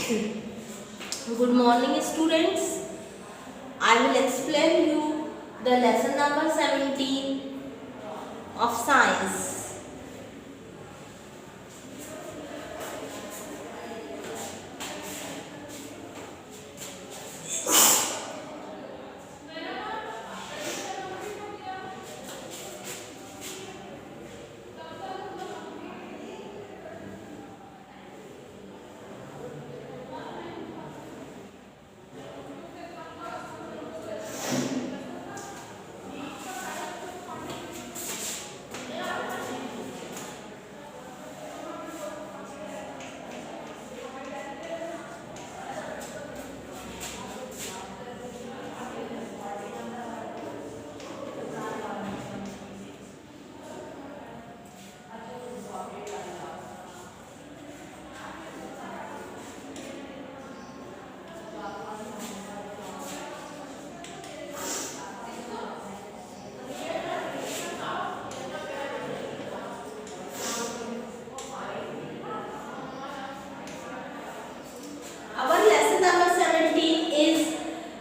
Good morning, students. I will explain you the lesson number 17 of science. Our lesson number 17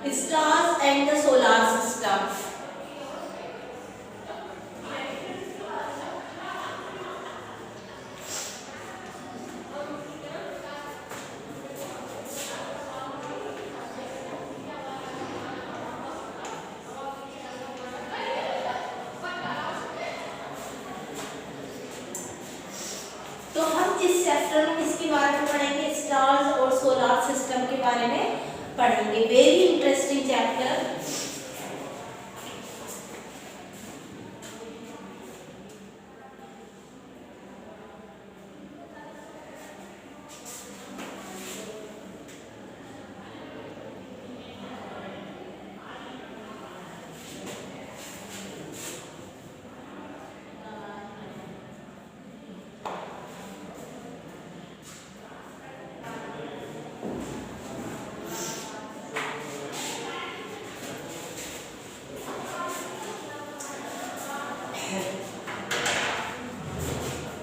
is stars and the solar system. तो हम इस chapter में किसके बारे में पढ़ेंगे? स्टार्स और सोलार सिस्टम के बारे में पढ़ेंगे। Very interesting chapter.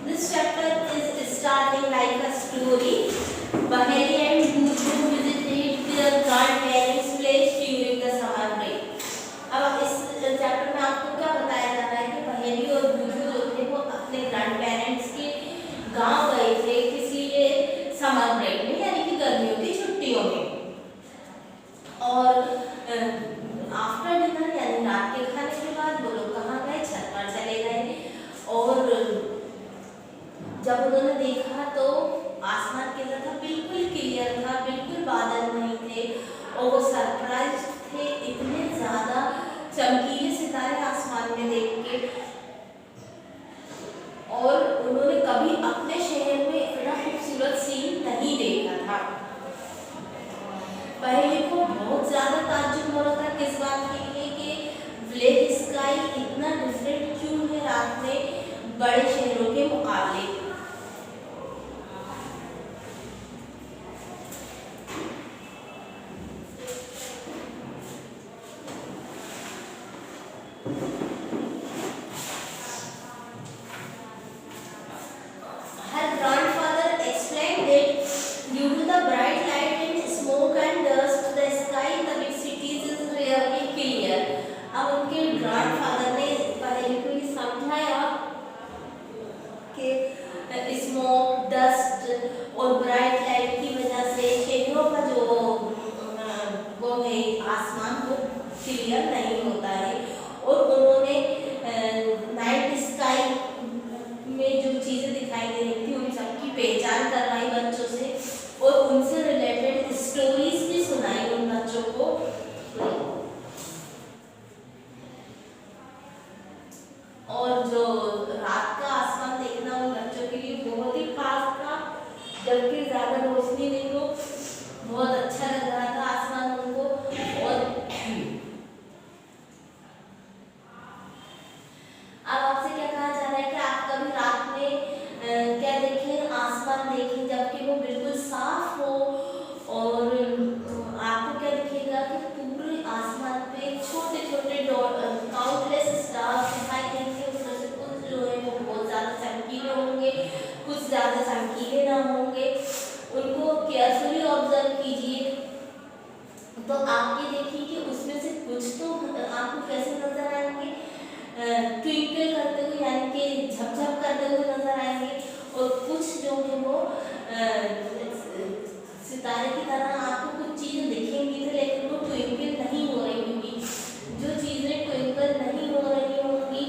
This chapter is starting like a story. Bahari and Buju visited their grandparents' place during the summer break. अब इस चैप्टर में आपको क्या बताया जा रहा है कि बहेरी और बुजू जो थे वो अपने ग्रैंडपेरेंट्स के गांव गए थे किस लिए? समर ब्रेक में, यानी कि गर्मियों की छुट्टियों में। और आफ्टर डिनर यानी रात के खाने के बाद वो लोग कहाँ गए? छत पर चले गए। और जब उन्होंने देखा तो आसमान कैसा था? बिल्कुल क्लियर था, बिल्कुल बादल नहीं थे। और वो सरप्राइज थे इतने ज्यादा चमकीले सितारे आसमान में देख के। और उन्होंने कभी अपने शहर में इतना खूबसूरत सीन नहीं देखा था। पहले को बहुत ज्यादा ताज्जुब हो रहा था किस बात के लिए कि ब्लैक स्काई इतना डिफरेंट क्यों है रात में बड़े शहरों के मुकाबले। Her grandfather explained that due to the bright light and smoke and dust, the sky in the big cities is rarely clear. अब उनके ग्रैंडफादर ने पहले को ये समझाया कि स्मोक, डस्ट और ब्राइट लाइट की वजह से शहरों का जो वो है आसमान वो क्लियर नहीं होता है। और उन्होंने नाइट स्काई में जो चीजें दिखाई दे रही थी उन सबकी पहचान करवाई बच्चों से और उनसे रिलेटेड स्टोरीज भी सुनाई उन बच्चों को। और जो रात का आसमान देखना उन बच्चों के लिए बहुत ही खास था, जबकि ज्यादा आप ये देखिए कि उसमें से कुछ तो आपको कैसे नजर आएंगे, ट्विंकल करते हुए यानी कि झपझप करते हुए नजर आएंगे, और कुछ जो है वो सितारे की तरह आपको कुछ चीजें दिखेंगी तो लेकिन वो ट्विंकल नहीं हो रही होंगी। जो चीजें ट्विंकल नहीं हो रही होंगी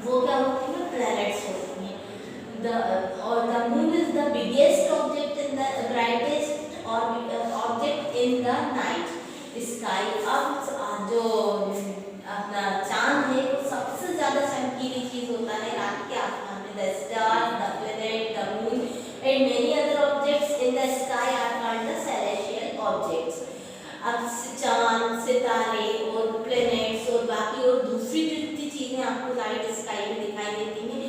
वो क्या होती है, प्लैनेट्स होती हैं। और the moon is the biggest object in the brightest object in the night sky. अब जो अपना चांद है वो सबसे ज्यादा चमकीली चीज होता है रात के आसमान में। The stars, the planet, the moon and many other objects in the sky are called the celestial objects. अब चांद, सितारे और प्लैनेट्स और बाकी और दूसरी जितनी चीजें आपको लाइट स्काई में दिखाई देती हैं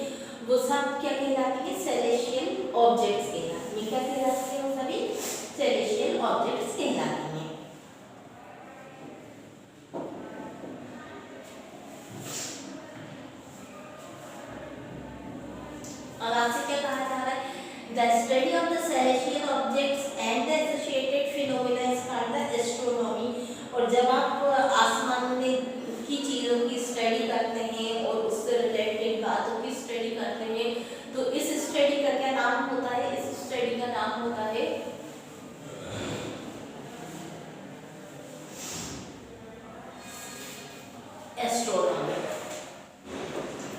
वो सब क्या कहलाती है, सेलेस्टियल ऑब्जेक्ट्स कहलाती है। क्या कहलाती है वो सभी, सेलेस्टियल ऑब्जेक्ट्स कहलाती हैं। अब आपसे क्या कहा जा रहा है, the study of the celestial objects and the associated phenomena is called the astronomy. और जब आप आसमान में की चीजों की स्टडी करते हैं और उससे रिलेटेड बातों की स्टडी करते हैं तो इस स्टडी का क्या नाम होता है, इस स्टडी का नाम होता है astronomy.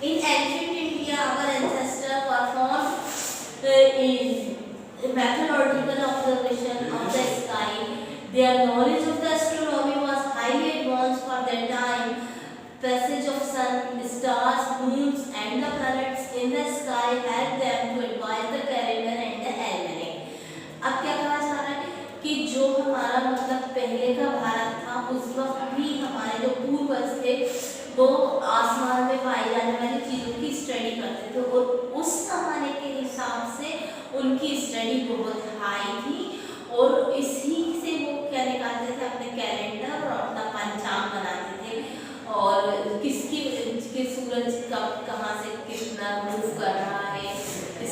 In ancient India, our ancestors performed methodological observation of the sky. Their knowledge of the astronomy was highly advanced for their time. Passage of sun, stars, moons, and the planets in the sky helped them to advise the calendar and the almanac. अब क्या कहा जा रहा है कि जो हमारा मतलब पहले का भारत था उस वक्त भी हमारे जो पूर्वज थे वो आसमान में पाई जाने वाली चीज़ों की स्टडी करते थे और उस जमाने के हिसाब से उनकी स्टडी बहुत हाई थी और इसी से वो क्या निकालते थे, अपने कैलेंडर और अपना पंचांग बनाते थे और किसके सूरज कब कहाँ से कितना मूव कर रहा है,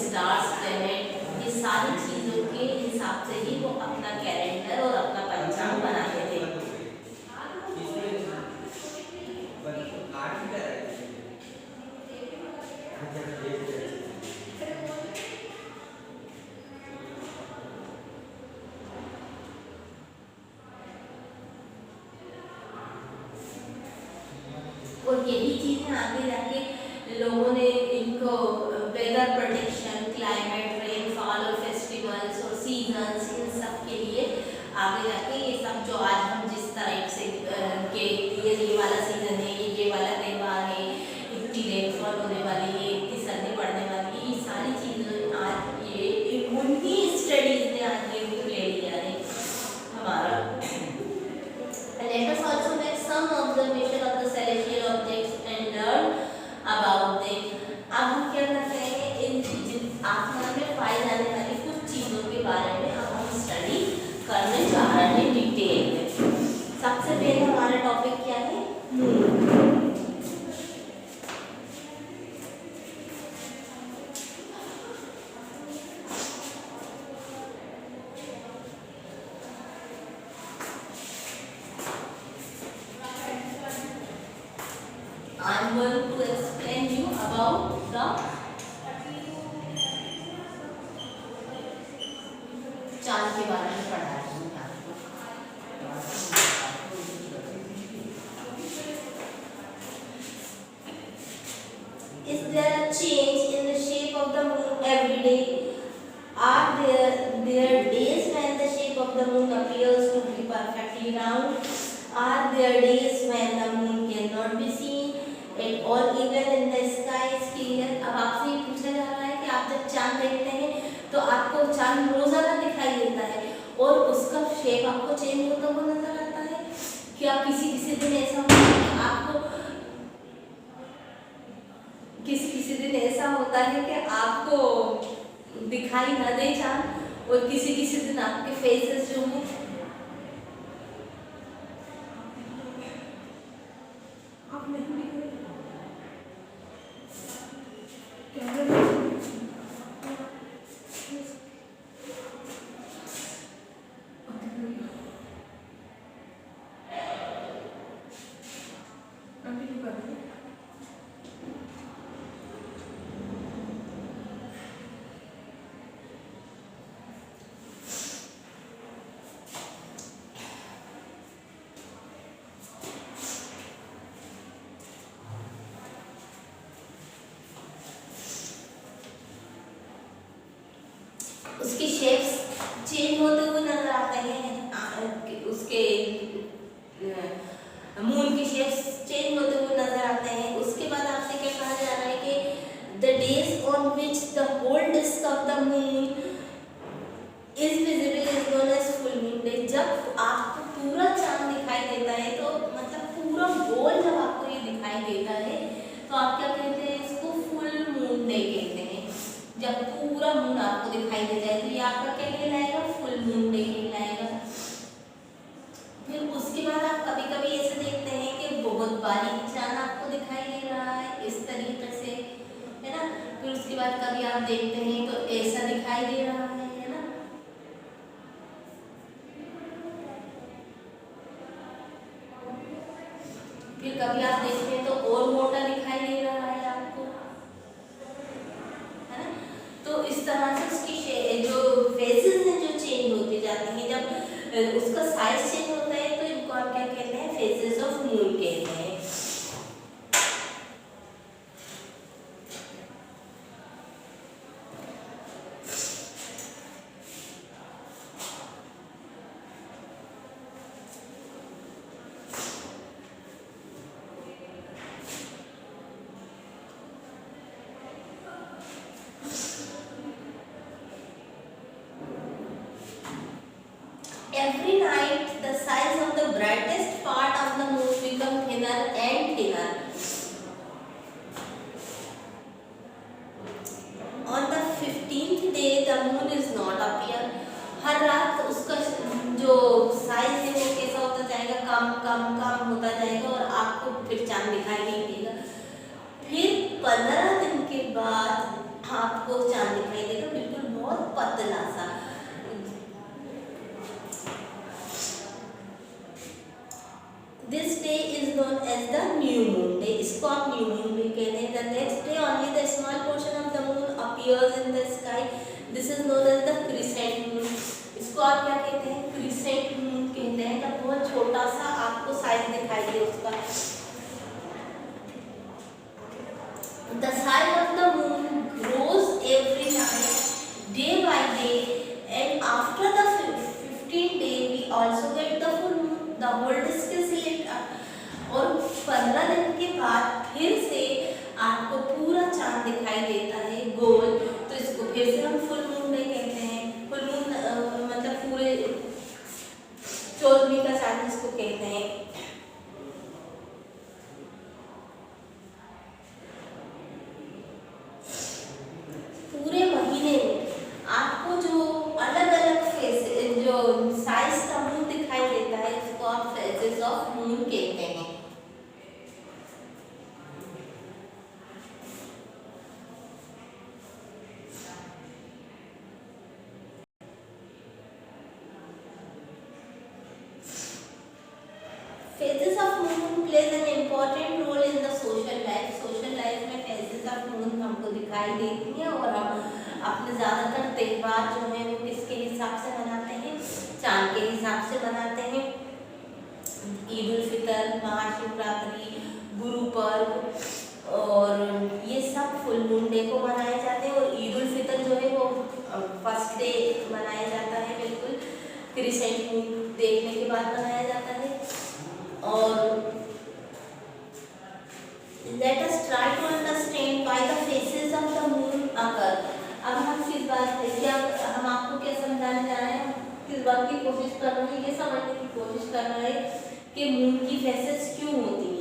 स्टार्स, प्लैनेट, ये सारी चीज़ों के हिसाब से ही वो अपना कैलेंडर और अपना पंचांग बनाते थे। और यही चीजें आगे जाके लोगों ने इनको वेदर प्रेडिक्शन, क्लाइमेट, रेनफॉल और फेस्टिवल्स और सीजन्स इन सब के लिए आगे जाके ये सब जो आज हम जिस तरह से के ये वाला सीजन है, ये वाला त्यौहार है, इतनी रेनफॉल होने वाली है, इतनी सर्दी पड़ने वाली है, ये सारी चीज़ें आज ये उनकी स्टडीज ने आज ये बुक ले लिया है हमारा। Let us also make some observation of the celestial objects and learn about them. अब हम क्या करते हैं, इन आसमान में पाई जाने वाली कुछ चीज़ों के बारे में हम स्टडी करने जा रहे हैं डिटेल में। सबसे पहले हमारा टॉपिक क्या है, moon. I'm going to explain you about the चांद के बारे में पढ़ा रही हूँ आपको। Is there a change in the shape of the moon every day? Are there days when the shape of the moon appears to be perfectly round? Are there days when the moon cannot be seen at all, even in the sky is clear? अब आपसे ये पूछा जा रहा है कि आप जब चांद देखते हैं तो आपको चांद रोजाना दिखाई देता है और उसका शेप आपको चेंज होता हुआ नजर आता है। क्या किसी दिन ऐसा होता है कि आपको किसी दिन ऐसा होता है कि आपको दिखाई न दे चांद और किसी दिन आपके फेसेस जो हैं आप नहीं दिख रहे। Moon is visible is known as full moon day. जब आपको पूरा चांद दिखाई देता है तो मतलब पूरा गोल जब आपको ये दिखाई देता है तो आप क्या कहते हैं, इसको फुल मून डे कहते हैं। जब पूरा मून आपको दिखाई दे जाए तो ये आपका क्या कहलाएगा, फुल मून डे कहलाएगा। फिर उसके बाद आप कभी कभी ऐसे देखते हैं कि बहुत बारीक चांद आपको दिखाई दे रहा है इस तरीके से, है ना। फिर उसके बाद कभी आप देखते हैं तो ऐसा दिखाई दे रहा है ना। फिर कभी आप देखते हैं तो और मोटा दिखाई दे रहा है आपको, है ना। तो इस तरह से उसकी जो फेसेस हैं जो चेंज होती जाती हैं। जब उसका साइज चेंज होता है तो इनको आप क्या कहते हैं, फेसेस ऑफ मून कहते हैं। Every night the size of the brightest part of the moon become thinner and thinner. On the 15th day the moon is not appear. हर रात उसका जो साइज है वो कैसा होता जाएगा, कम कम कम होता जाएगा और आपको फिर चांद दिखाई नहीं देगा। फिर 15 दिन के बाद आपको चांद दिखाई देगा, बिल्कुल बहुत पतला सा। This day is known as the new moon day. इसको आप न्यू मून भी कहते हैं। The next day only the small portion of the moon appears in the sky. This is known as the crescent moon. इसको आप क्या कहते हैं, crescent moon कहते हैं। जब बहुत छोटा सा आपको साइज दिखाई दे उसका। The size of the moon grows every night, day by day, and after the 15th day we also get the full moon. The whole disk is lit up. और 15 दिन के बाद फिर से आपको पूरा चांद दिखाई देता है गोल, तो इसको फिर से हम फुल मून डे कहते हैं। फुल मून मतलब पूरे 14वीं का चांद इसको कहते हैं। पूरे महीने में आपको जो अलग अलग फेस जो साइज का मून दिखाई देता है उसको आप फेजेस ऑफ मून कहते हैं। Phases of moon plays an important role in the social life. Social life में phases of moon हमको दिखाई देती हैं और हम अपने ज़्यादातर त्यौहार जो हैं वो किसके हिसाब से मनाते हैं, चांद के हिसाब से मनाते हैं। ईद उल फितर, महाशिवरात्रि, गुरु पर्व और ये सब फुल मून डे को मनाए जाते हैं। और ईद उल फितर जो है वो फर्स्ट डे मनाया जाता है, बिल्कुल क्रिसेंट मून देखने के बाद मनाया जाता है। और let us try to understand why the phases of the moon occur. अब हम किस बात पे क्या हम आपको क्या समझाने जा रहे हैं, किस बात की कोशिश कर रहे हैं, ये समझने की कोशिश कर रहे हैं कि मून की फेसेस क्यों होती हैं।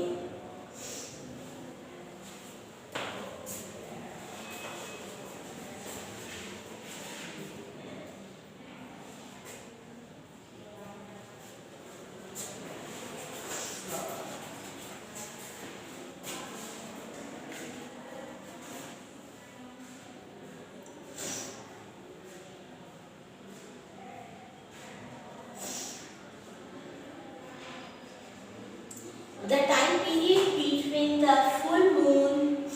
The time period between the full moon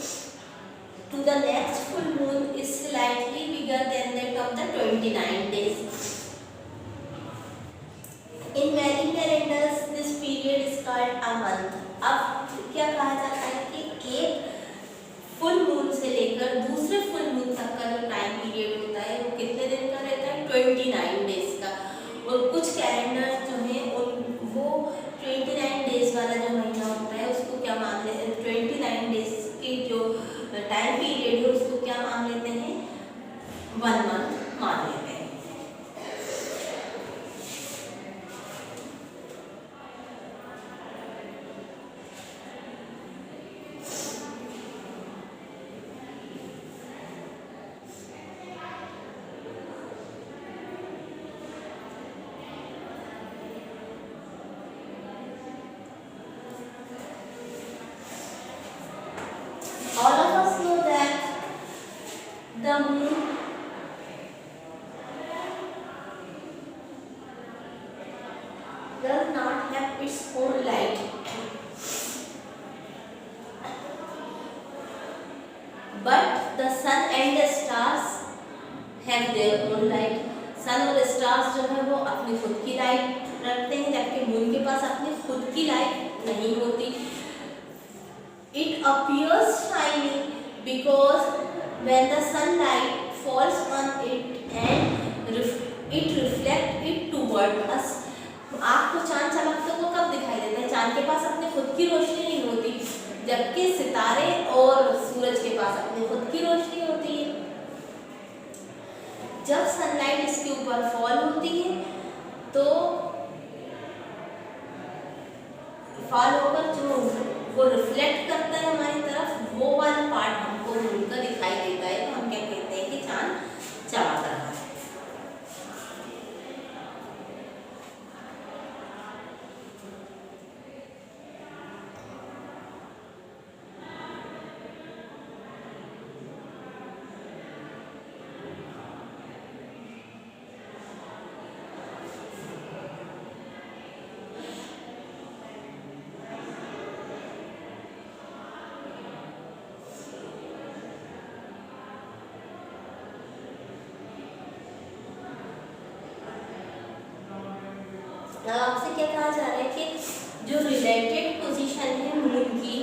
to the next full moon is slightly bigger than that of the 29 days. In many calendars, this period is called a month. अब क्या कहा जाता है कि एक फुल मून से लेकर दूसरे फुल मून तक का जो टाइम पीरियड होता है वो कितने दिन का रहता है, 29 डेज का। और कुछ कैलेंडर जो हैं वो 29 डेज वाला जो महीना होता है उसको क्या मान लेते हैं, 29 डेज की जो टाइम पीरियड है उसको क्या मान लेते हैं, 1 मंथ मान लेते हैं। All of us know that the moon does not have its own light, but the sun and the stars have their own light. सन और स्टार्स जो है वो अपनी खुद की लाइट रखते हैं, जबकि मून के पास अपनी खुद की लाइट नहीं होती। It appears shiny because when the sunlight falls on it and it reflects it toward us. आँख को चांद चमकते को कब दिखाई देता है? चांद के पास अपनी खुद की रोशनी नहीं होती, जबकि सितारे और सूरज के पास अपनी खुद की रोशनी होती है। जब सनलाइट इसके ऊपर फॉल होती है तो फॉल होकर जो वो रिफ्लेक्ट करता है हमारी तरफ, वो वाला पार्ट हमको मून का दिखाई देता है, तो हम क्या कहते हैं कि चांद चमक रहा है। आपसे क्या कहा जा रहा है कि जो रिलेटेड पोजीशन है मून की,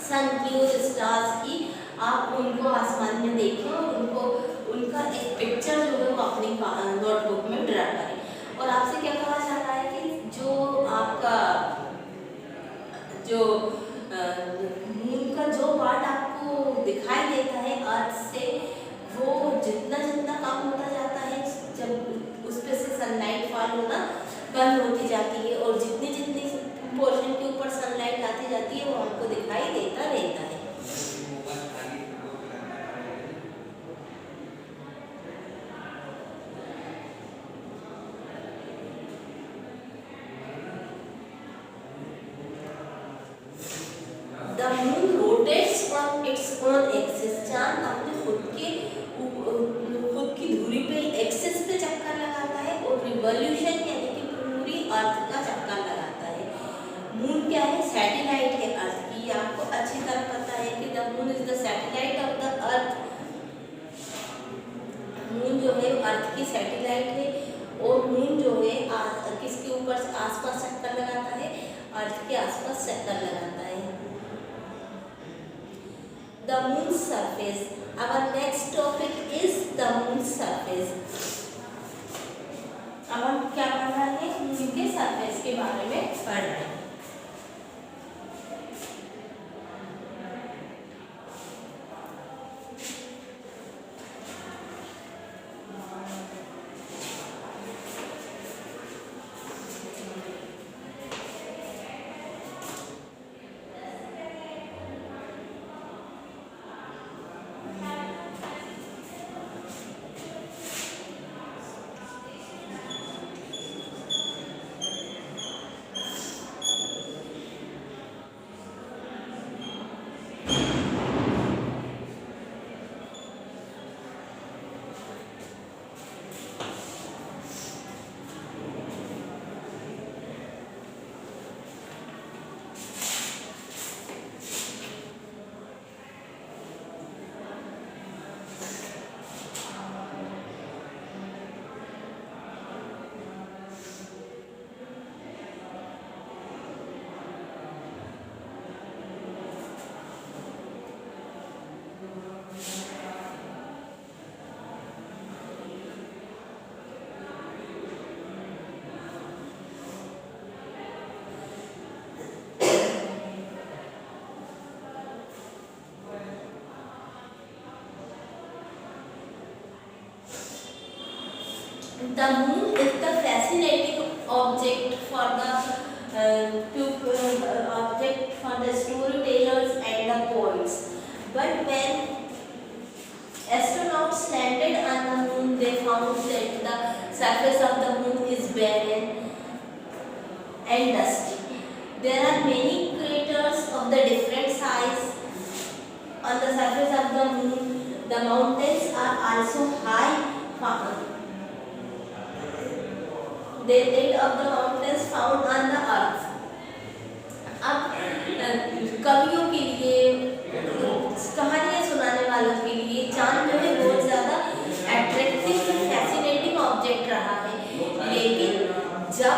सन की और स्टार्स की, आप उनको आसमान में देखें और उनको उनका एक पिक्चर जो है वो अपनी नोटबुक में ड्रा करें। और आपसे क्या कहा जा रहा है कि जो आपका जो मून का जो पार्ट आपको दिखाई देता है अर्थ से, वो जितना जितना कम होता जाता है, जब उस पे से सनलाइट फॉल होना बंद होती जाती है, और जितनी जितनी पोर्शन के ऊपर सनलाइट आती जाती है वो हमको दिखाई देता रहता है। The moon rotates on its own axis. चांद अपने खुद की धुरी पे एक्सिस पे चक्कर लगाता है और रिवॉल्यूशन यानी कि पूरी अर्थ का चक्कर लगाता है। मून क्या है? सैटेलाइट है अर्थ की। आपको अच्छी तरह पता है कि the moon is the satellite of the earth. Moon जो है अर्थ की सैटेलाइट है, और मून जो है किसके ऊपर आसपास चक्कर लगाता है? अर्थ के आसपास चक्कर लगाता है। The moon's surface. Our next topic is the moon's surface. अब हम क्या पढ़ रहे हैं? मून के सरफेस के बारे में पढ़ रहे हैं। The moon is the fascinating object for the storytellers and the poets. But when astronauts landed on the moon, they found that the surface of the moon is barren and dusty. There are many craters of the different size on the surface of the moon. The mountains are also high. The date of the mountains found on the earth. अब कवियों के लिए, कहानियाँ सुनाने वालों के लिए चांद जो है बहुत ज़्यादा अट्रैक्टिव फैसिनेटिंग ऑब्जेक्ट रहा है। लेकिन जब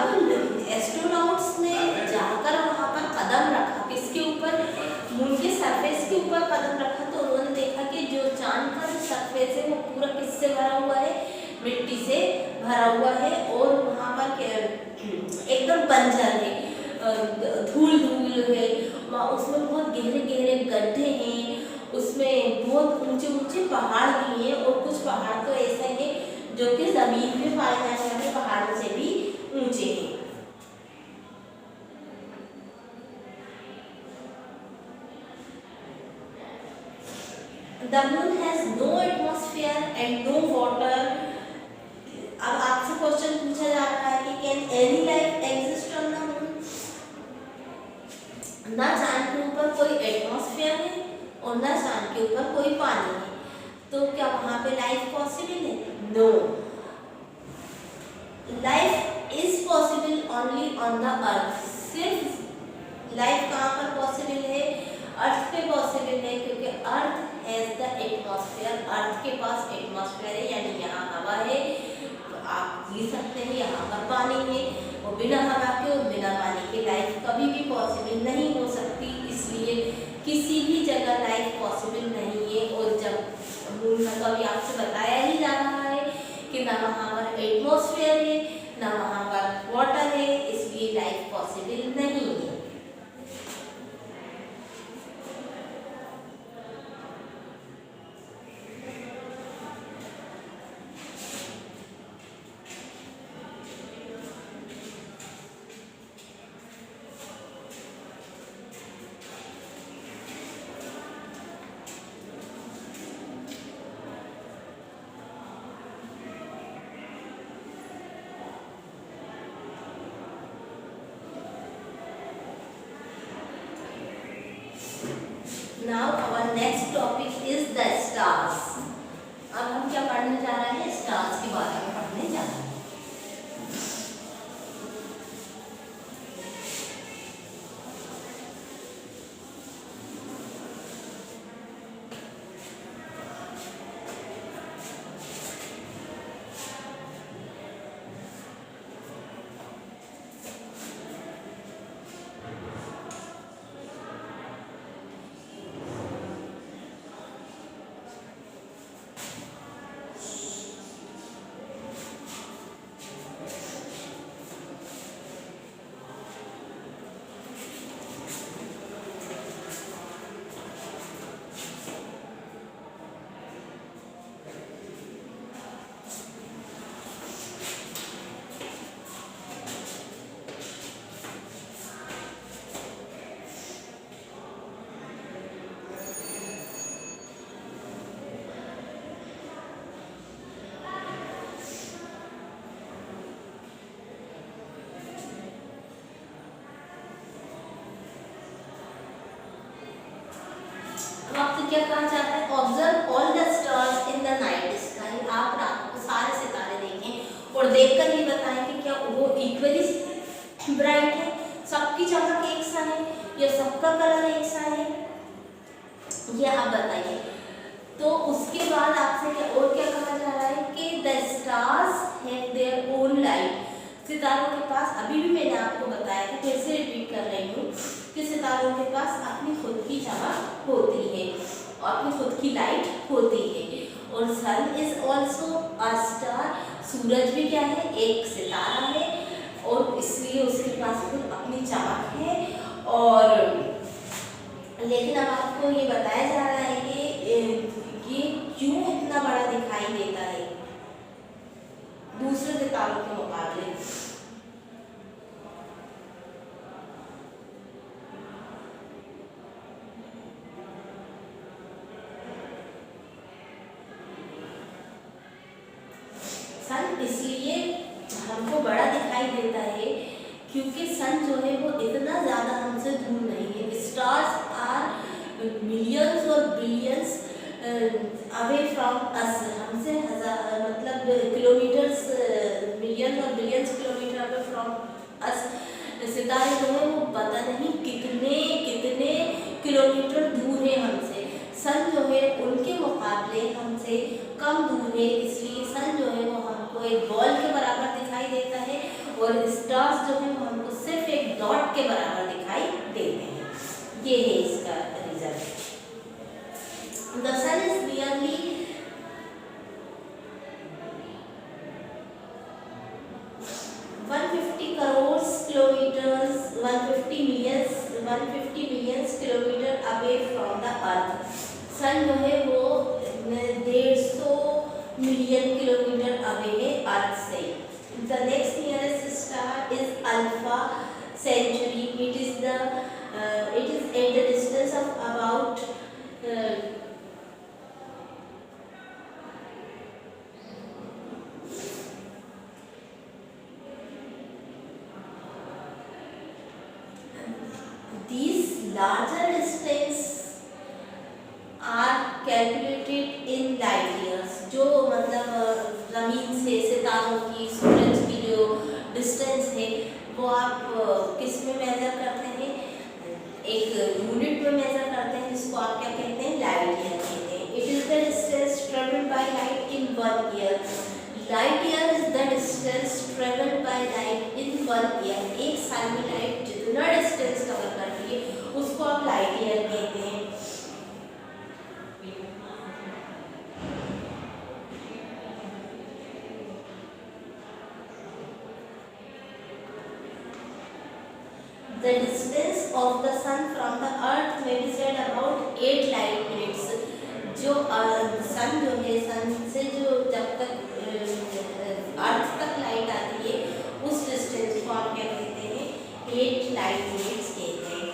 एस्ट्रोनॉट्स ने जाकर वहाँ पर कदम रखा, किसके ऊपर, मून के सरफेस के ऊपर कदम रखा, तो उन्होंने देखा कि जो चांद का जो सरफेस है वो पूरा किससे भरा हुआ है, मिट्टी से भरा हुआ है, और वहाँ पर एकदम बंजर है, धूल धूल है, उसमें बहुत गहरे गहरे गड्ढे हैं, उसमें बहुत ऊंचे ऊंचे पहाड़ भी हैं, और कुछ पहाड़ तो ऐसे हैं जो कि जमीन में पाए जाने वाले पहाड़ों से भी ऊंचे हैं। The moon has no atmosphere and no water. अब आपसे क्वेश्चन पूछा जा रहा है कि can any life exist on the moon? ना चांद के ऊपर कोई एटमॉस्फेयर है और ना चांद के ऊपर कोई पानी है, तो क्या वहां पे लाइफ पॉसिबल है? No, life is possible only on the earth. सिर्फ लाइफ कहाँ पर पॉसिबल है? अर्थ पे पॉसिबल है, क्योंकि अर्थ हैज द एटमॉस्फेयर। अर्थ के पास एटमॉस्फेयर है, यानी यहाँ हवा है, आप जी सकते हैं, यहाँ पर पानी है, और बिना हवा के और बिना पानी के लाइफ कभी भी पॉसिबल नहीं हो सकती। इसलिए किसी भी जगह लाइफ पॉसिबल नहीं है। और जब मून में, तो अभी आपसे बताया ही जा रहा है कि ना वहाँ पर एटमॉस्फेयर है, ना वहाँ पर वाटर है, इसलिए लाइफ पॉसिबल नहीं है। Now our next topic is the stars. अब हम क्या पढ़ने जा रहे हैं? स्टार्स के बारे में पढ़ने जा रहे हैं। आपसे क्या कहा जाता है? Observe all the stars in the night sky. आप रात को सारे सितारे देखें और देखकर ये बताएं कि क्या वो इक्वली ब्राइट है, सबकी चमक एक सा है, या सबका कलर एक सा है, ये आप बताइए। तो उसके बाद आपसे क्या और क्या कहा जा रहा है कि the stars have their own light. सितारों के पास, अभी भी मैंने आपको बताया था, फिर से रिपीट कर रही हूँ कि सितारों के पास अपनी खुद की चमक होती है और अपनी खुद की लाइट होती है। और सन इज ऑल्सो अ स्टार। सूरज भी क्या है? एक सितारा है, और इसलिए उसके पास खुद अपनी चमक है। और लेकिन अब आपको ये बताया जा रहा है कि ये क्यों इतना बड़ा दिखाई देता है। दूसरे तारों के मुकाबले। सन इसलिए हमको बड़ा दिखाई देता है क्योंकि सन जो है वो इतना ज़्यादा हमसे दूर नहीं है। स्टार्स आर मिलियंस और बिलियंस अवे फ्रॉम अस, हमसे मतलब किलोमीटर्स, मिलियंस और billions kilometre away from us. सितारे जो है वो पता नहीं कितने कितने किलोमीटर दूर है हमसे। सन जो है उनके मुकाबले हमसे कम दूर है, इसलिए सन जो है वो हमको एक बॉल के बराबर दिखाई देता है और स्टार्स जो है वो हमको सिर्फ एक डॉट के बराबर दिखाई देते हैं। ये है इसका result. The sun is nearly 150 crore kilometres, 150 millions kilometre away from the earth. Sun जो है वो 150 मिलियन किलोमीटर अवे है अर्थ से। The next nearest star is Alpha Centauri. It is at the distance of about these larger distance are calculated in light years। जो मतलब ज़मीन से सितारों की, सूरज की जो डिस्टेंस है वो आप किस में मेज़र करते हैं? एक यूनिट में मेज़र करते हैं जिसको आप क्या कहते हैं? लाइट ईयर कहते हैं। It is the distance travelled by light in 1 year. Light year is the distance travelled by light in 1 year. एक साल में लाइट जितना डिस्टेंस कवर करती है उसको आप लाइट ईयर कहते हैं। The distance of the sun from the earth may be said about 8 light minutes। जो सन जो है, सन से जो जब तक अर्थ तक लाइट आती है उस डिस्टेंस को आप क्या कहते हैं? 8 लाइट मिनट्स कहते हैं।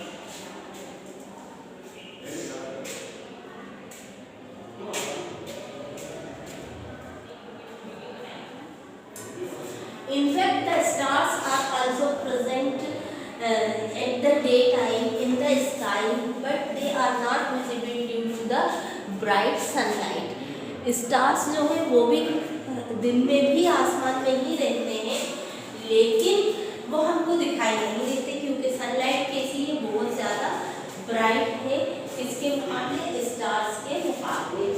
In fact, the stars are also present at the daytime in the sky, but they are not visible due to the bright sunlight। Stars जो है वो भी दिन में भी आसमान में ही रहते हैं, लेकिन वो हमको दिखाई नहीं देते क्योंकि सनलाइट कैसी है? बहुत ज़्यादा ब्राइट है इसके मुकाबले, स्टार्स के मुकाबले।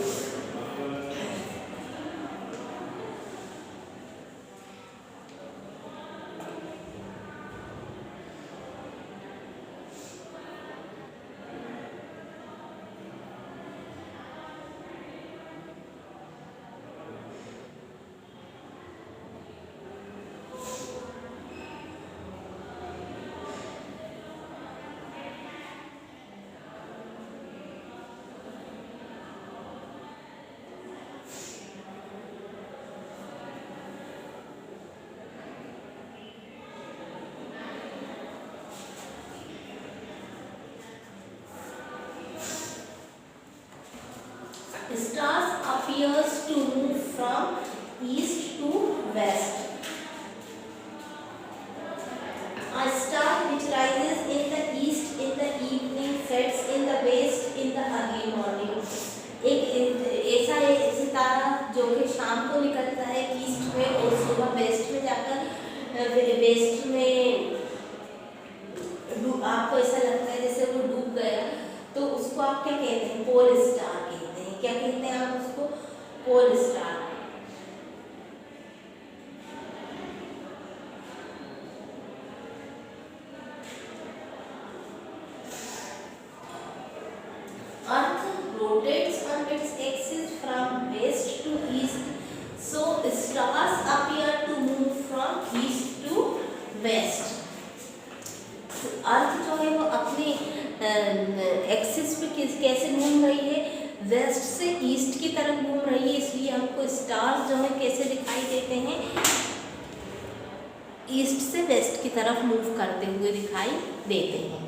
Stars appears to move from east to west। A star which rises in the east in the evening sets in the west in the early morning। एक ऐसा सितारा जो कि शाम को निकलता है ईस्ट में और सुबह वेस्ट में जाकर वेस्ट में आपको ऐसा लगता है जैसे वो डूब गया, तो उसको आप क्या कहते हैं? पोल स्टार कहते हैं। क्या कहते हैं आप उसको? Pole star. Earth rotates on its axis from west to east, so stars appear to move from east to west। अर्थ जो है वो अपने एक्सिस पे कैसे घूम रही है? वेस्ट से ईस्ट की तरफ घूम रही है, इसलिए हमको स्टार्स जो है कैसे दिखाई देते हैं? ईस्ट से वेस्ट की तरफ मूव करते हुए दिखाई देते हैं।